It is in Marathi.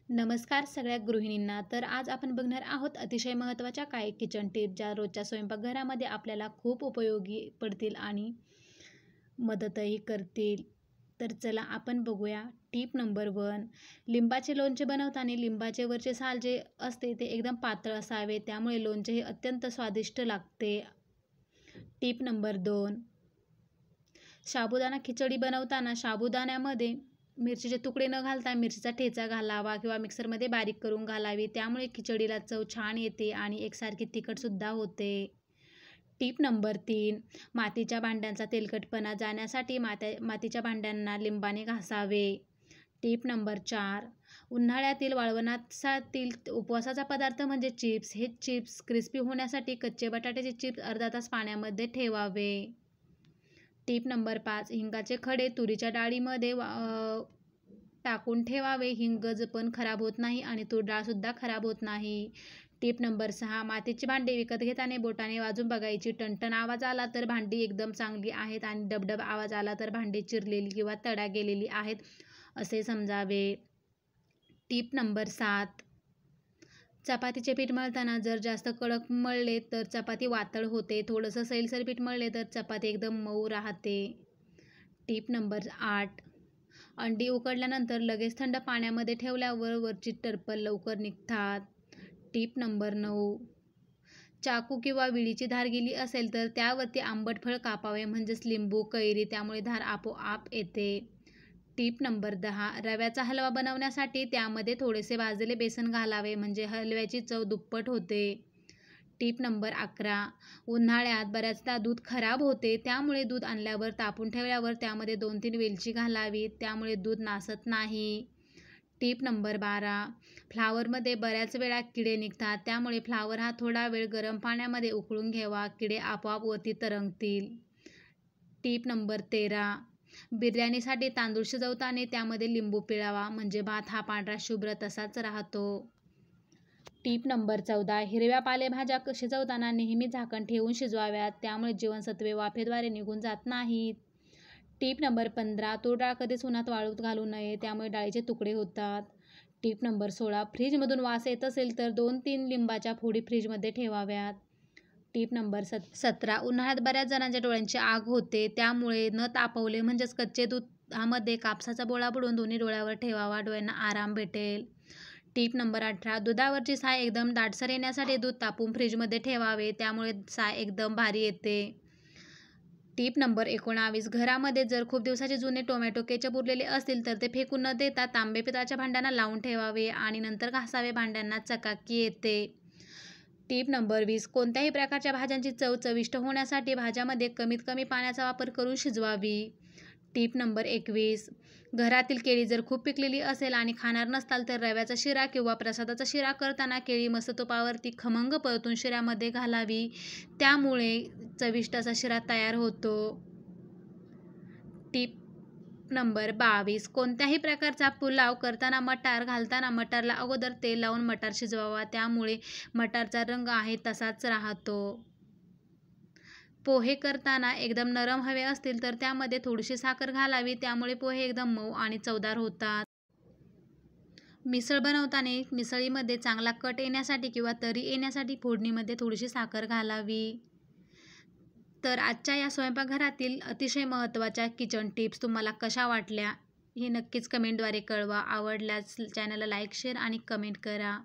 नमस्कार सगळ्या गृहिणींना. तर आज आपण बघणार आहोत अतिशय महत्त्वाच्या काही किचन टिप, ज्या रोजच्या स्वयंपाकघरामध्ये आपल्याला खूप उपयोगी पडतील आणि मदतही करतील. तर चला आपण बघूया. Tip number 1. लिंबाचे लोणचे बनवताना लिंबाचे वरचे साल जे असते ते एकदम पातळ असावे, त्यामुळे लोणचे हे अत्यंत स्वादिष्ट लागते. Tip number 2. साबुदाणा खिचडी बनवताना साबुदाण्यामध्ये मिरचीचे तुकडे न घालता मिरचीचा ठेचा घालावा किंवा मिक्सरमध्ये बारीक करून घालावी, त्यामुळे खिचडीला चव छान येते आणि एकसारखी तिखटसुद्धा होते. Tip number 3. मातीच्या भांड्यांचा तेलकटपणा जाण्यासाठी मातीच्या भांड्यांना लिंबाने घासावे. Tip number 4. उन्हाळ्यातील वाळवणातील उपवासाचा पदार्थ म्हणजे चिप्स. हे चिप्स क्रिस्पी होण्यासाठी कच्चे बटाट्याचे चिप्स अर्धा तास पाण्यामध्ये ठेवावे. Tip number 5. हिंगाचे खडे तुरीच्या डाळीमध्ये टाकून ठेवावे. हिंग पण खराब होत नाही आणि तूर डाळसुद्धा खराब होत नाही. Tip number 6. मातीची भांडी विकत घेताना बोटाने वाजून बघायची. टणटण आवाज आला तर भांडी एकदम चांगली आहेत आणि डबडब आवाज आला तर भांडी चिरलेली किंवा तडा गेलेली आहेत असे समजावे. Tip number 7. चपातीचे पीठ मळताना जर जास्त कडक मळले तर चपाती वातळ होते. थोडंसं सैलसर पीठ मळले तर चपाती एकदम मऊ राहते. Tip number 8. अंडी उकडल्यानंतर लगेच थंड पाण्यामध्ये ठेवल्यावर वरची टरफल लवकर निघतात. Tip number 9. चाकू किंवा विळीची धार गेली असेल तर त्यावरती आंबट फळ कापावे, म्हणजेच लिंबू, कैरी, त्यामुळे धार आपोआप येते. Tip number 10. रव्याचा हलवा बनवण्यासाठी त्यामध्ये थोडेसे भाजलेले बेसन घालावे, म्हणजे हलव्याची चव दुप्पट होते. Tip number 11. उन्हाळ्यात बऱ्याचदा दूध खराब होते, त्यामुळे दूध आणल्यावर तापून ठेवल्यावर त्यामध्ये 2-3 वेलची घालावी, त्यामुळे दूध नासत नाही. Tip number 12. फ्लावरमध्ये बऱ्याच वेळा किडे निघतात, त्यामुळे फ्लावर हा थोडा वेळ गरम पाण्यामध्ये उकळून घ्यावा, किडे आपोआप वरती तरंगतील. Tip number 13. बिर्याणीसाठी तांदूळ शिजवताना त्यामध्ये लिंबू पिळावा, म्हणजे भात हा पांढरा शुभ्र तसाच राहतो. Tip number 14. हिरव्या पालेभाज्या शिजवताना नेहमी झाकण ठेवून शिजवाव्यात, त्यामुळे जीवनसत्त्वे वाफेद्वारे निघून जात नाहीत. Tip number 15. तूर डाळ कधीच उन्हात वाळूत घालू नये, त्यामुळे डाळीचे तुकडे होतात. Tip number 16. फ्रीजमधून वास येत असेल तर 2-3 लिंबाच्या फोडी फ्रीजमध्ये ठेवाव्यात. Tip number 17. उन्हाळ्यात बऱ्याच जणांच्या डोळ्यांची आग होते, त्यामुळे न तापवले म्हणजेच कच्चे दुधामध्ये कापसाचा बोळा बुडवून दोन्ही डोळ्यावर ठेवावा, डोळ्यांना आराम भेटेल. Tip number 18. दुधावरची साय एकदम दाटसर येण्यासाठी दूध तापवून फ्रीजमध्ये ठेवावे, त्यामुळे साय एकदम भारी येते. Tip number 19. घरामध्ये जर खूप दिवसाचे जुने टोमॅटो केचप उरलेले असतील तर ते फेकून न देता तांबे पितळाच्या भांड्यांना लावून ठेवावे आणि नंतर घासावे, भांड्यांना चकाकी येते. Tip number 20. कोणत्याही प्रकारच्या भाज्यांची चव चविष्ट होण्यासाठी भाज्यामध्ये कमीत कमी पाण्याचा वापर करून शिजवावी. Tip number 21. घरातील केळी जर खूप पिकलेली असेल आणि खाणार नसाल तर रव्याचा शिरा किंवा प्रसादाचा शिरा करताना केळी मस्त तुपावरती खमंग परतून शिऱ्यामध्ये घालावी, त्यामुळे चविष्ट असा शिरा तयार होतो. Tip number 22. कोणत्याही प्रकारचा पुलाव करताना मटार घालताना मटारला अगोदर तेल लावून मटार शिजवावा, त्यामुळे मटारचा रंग आहे तसाच राहतो. पोहे करताना एकदम नरम हवे असतील तर त्यामध्ये थोडीशी साखर घालावी, त्यामुळे पोहे एकदम मऊ आणि चवदार होतात. मिसळ बनवताना मिसळीमध्ये चांगला कट येण्यासाठी किंवा तरी येण्यासाठी फोडणीमध्ये थोडीशी साखर घालावी. तर आजच्या या स्वयंपाकघरातील अतिशय महत्त्वाच्या किचन टिप्स तुम्हाला कशा वाटल्या हे नक्कीच कमेंटद्वारे कळवा. आवडल्यास चॅनलला लाईक, शेअर आणि कमेंट करा.